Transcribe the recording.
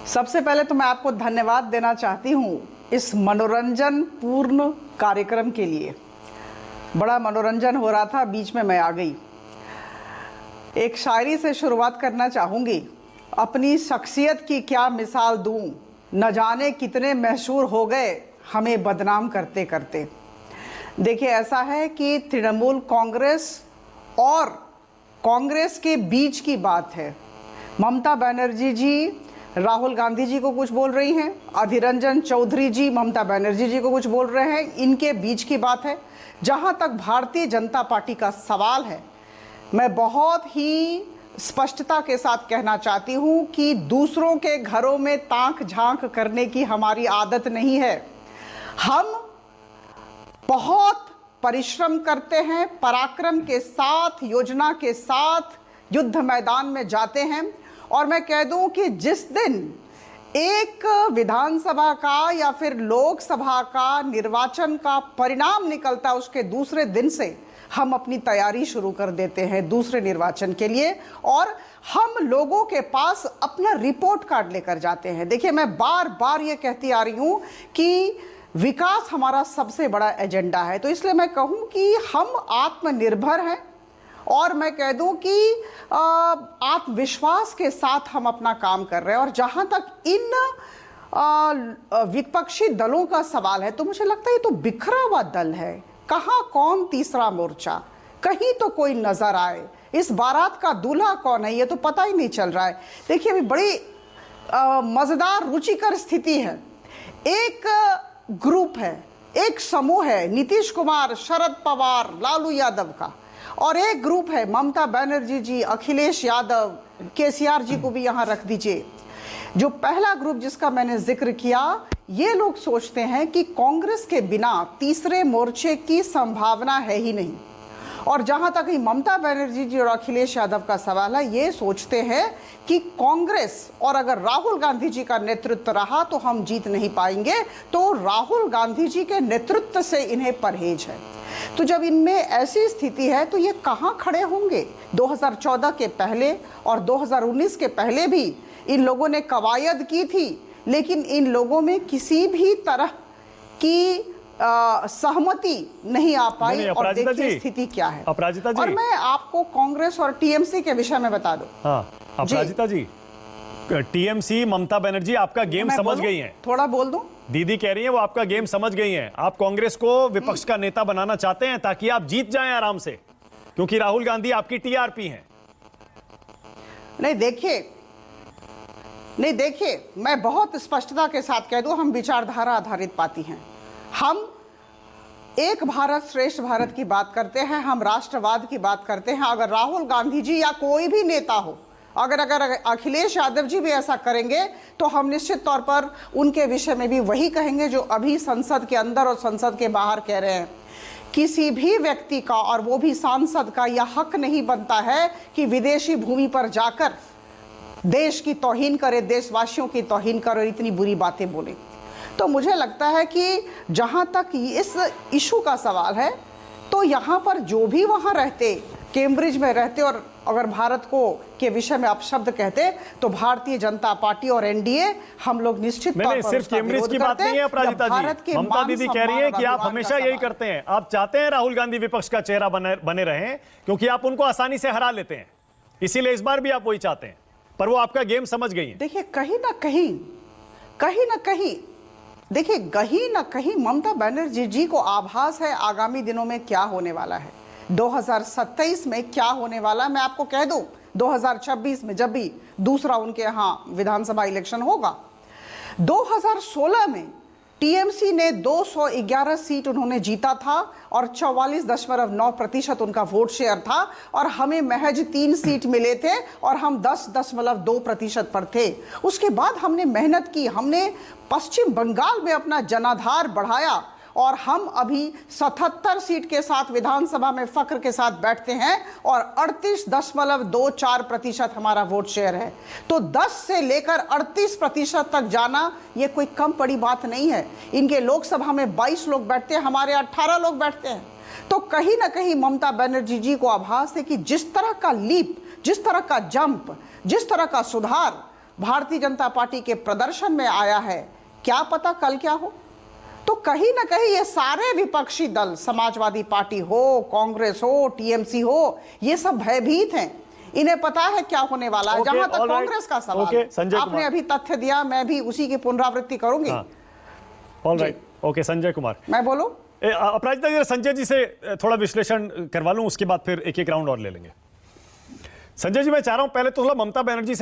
सबसे पहले तो मैं आपको धन्यवाद देना चाहती हूँ इस मनोरंजन पूर्ण कार्यक्रम के लिए। बड़ा मनोरंजन हो रहा था, बीच में मैं आ गई। एक शायरी से शुरुआत करना चाहूँगी। अपनी शख्सियत की क्या मिसाल दूँ, न जाने कितने मशहूर हो गए हमें बदनाम करते करते। देखिए, ऐसा है कि तृणमूल कांग्रेस और कांग्रेस के बीच की बात है। ममता बनर्जी जी राहुल गांधी जी को कुछ बोल रही हैं, अधीर रंजन चौधरी जी ममता बनर्जी जी को कुछ बोल रहे हैं। इनके बीच की बात है। जहां तक भारतीय जनता पार्टी का सवाल है, मैं बहुत ही स्पष्टता के साथ कहना चाहती हूं कि दूसरों के घरों में ताक झांक करने की हमारी आदत नहीं है। हम बहुत परिश्रम करते हैं, पराक्रम के साथ, योजना के साथ युद्ध मैदान में जाते हैं। और मैं कह दूं कि जिस दिन एक विधानसभा का या फिर लोकसभा का निर्वाचन का परिणाम निकलता है, उसके दूसरे दिन से हम अपनी तैयारी शुरू कर देते हैं दूसरे निर्वाचन के लिए, और हम लोगों के पास अपना रिपोर्ट कार्ड लेकर जाते हैं। देखिए, मैं बार बार ये कहती आ रही हूं कि विकास हमारा सबसे बड़ा एजेंडा है, तो इसलिए मैं कहूं कि हम आत्मनिर्भर हैं और मैं कह दूं कि आत्मविश्वास के साथ हम अपना काम कर रहे हैं। और जहां तक इन विपक्षी दलों का सवाल है, तो मुझे लगता है ये तो बिखरा हुआ दल है। कहां कौन तीसरा मोर्चा, कहीं तो कोई नजर आए। इस बारात का दूल्हा कौन है, ये तो पता ही नहीं चल रहा है। देखिए, अभी बड़ी मजेदार रुचिकर स्थिति है। एक ग्रुप है, एक समूह है नीतीश कुमार, शरद पवार, लालू यादव का, और एक ग्रुप है ममता बनर्जी जी, अखिलेश यादव, केसीआर जी को भी यहां रख दीजिए। जो पहला ग्रुप जिसका मैंने जिक्र किया, ये लोग सोचते हैं कि कांग्रेस के बिना तीसरे मोर्चे की संभावना है ही नहीं। और जहां तक ही ममता बनर्जी जी और अखिलेश यादव का सवाल है, ये सोचते हैं कि कांग्रेस और अगर राहुल गांधी जी का नेतृत्व रहा तो हम जीत नहीं पाएंगे, तो राहुल गांधी जी के नेतृत्व से इन्हें परहेज है। तो जब इनमें ऐसी स्थिति है तो ये कहाँ खड़े होंगे? 2014 के पहले और 2019 के पहले भी इन लोगों ने कवायद की थी, लेकिन इन लोगों में किसी भी तरह की सहमति नहीं आ पाई। और देखिए स्थिति क्या है। अपराजिता जी, और मैं आपको कांग्रेस और टीएमसी के विषय में बता दूं। हाँ, अपराजिता जी, टीएमसी ममता बनर्जी आपका गेम समझ गई हैं। थोड़ा बोल दूं? दीदी कह रही हैं वो आपका गेम समझ गई हैं। आप कांग्रेस को विपक्ष का नेता बनाना चाहते हैं ताकि आप जीत जाएं आराम से, क्योंकि राहुल गांधी आपकी टीआरपी हैं। नहीं देखिए, मैं बहुत स्पष्टता के साथ कह दूं, हम विचारधारा आधारित पार्टी हैं। हम एक भारत श्रेष्ठ भारत की बात करते हैं, हम राष्ट्रवाद की बात करते हैं। अगर राहुल गांधी जी या कोई भी नेता हो, अगर अखिलेश यादव जी भी ऐसा करेंगे, तो हम निश्चित तौर पर उनके विषय में भी वही कहेंगे जो अभी संसद के अंदर और संसद के बाहर कह रहे हैं। किसी भी व्यक्ति का, और वो भी सांसद का, यह हक नहीं बनता है कि विदेशी भूमि पर जाकर देश की तौहीन करे, देशवासियों की तौहीन करे और इतनी बुरी बातें बोले। तो मुझे लगता है कि जहां तक इस इशू का सवाल है, तो यहाँ पर जो भी वहाँ रहते, कैम्ब्रिज में रहते, और अगर भारत को के विषय में अपशब्द कहते, तो भारतीय जनता पार्टी और एनडीए हम लोग निश्चित तौर पर सिर्फ कैम्ब्रिज की बात नहीं है अपराजिता जी। ममता दीदी कह रही है कि आप हमेशा यही करते हैं। आप चाहते हैं राहुल गांधी विपक्ष का चेहरा बने रहें, क्योंकि आप उनको आसानी से हरा लेते हैं, इसीलिए इस बार भी आप वही चाहते हैं। पर वो आपका गेम समझ गई है। देखिए, कहीं ना कहीं ममता बनर्जी जी को आभास है आगामी दिनों में क्या होने वाला है, 2027 में क्या होने वाला है। मैं आपको कह दूं, 2026 में जब भी दूसरा उनके यहाँ विधानसभा इलेक्शन होगा, 2016 में टीएमसी ने 211 सीट उन्होंने जीता था और 44.9% उनका वोट शेयर था, और हमें महज 3 सीट मिले थे और हम 10.2% पर थे। उसके बाद हमने मेहनत की, हमने पश्चिम बंगाल में अपना जनाधार बढ़ाया, और हम अभी 77 सीट के साथ विधानसभा में फख्र के साथ बैठते हैं और 38.24% हमारा वोट शेयर है। तो 10 से लेकर 38% तक जाना ये कोई कम बड़ी बात नहीं है। इनके लोकसभा में 22 लोग बैठते हैं, हमारे 18 लोग बैठते हैं। तो कहीं ना कहीं ममता बनर्जी जी को आभास है कि जिस तरह का लीप, जिस तरह का जंप, जिस तरह का सुधार भारतीय जनता पार्टी के प्रदर्शन में आया है, क्या पता कल क्या हो। तो कहीं ना कहीं ये सारे विपक्षी दल, समाजवादी पार्टी हो, कांग्रेस हो, टीएमसी हो, ये सब भयभीत हैं। इन्हें पता है क्या होने वाला है। जहां तक कांग्रेस का सवाल है, आपने अभी तथ्य दिया, मैं भी उसी की पुनरावृत्ति करूंगी। ऑलराइट, ओके संजय कुमार, मैं बोलूं? अपराजिता जी, संजय जी से थोड़ा विश्लेषण करवा लूं, उसके बाद फिर एक एक राउंड और ले लेंगे। संजय जी, मैं चाह रहा हूं पहले तो थोड़ा ममता बनर्जी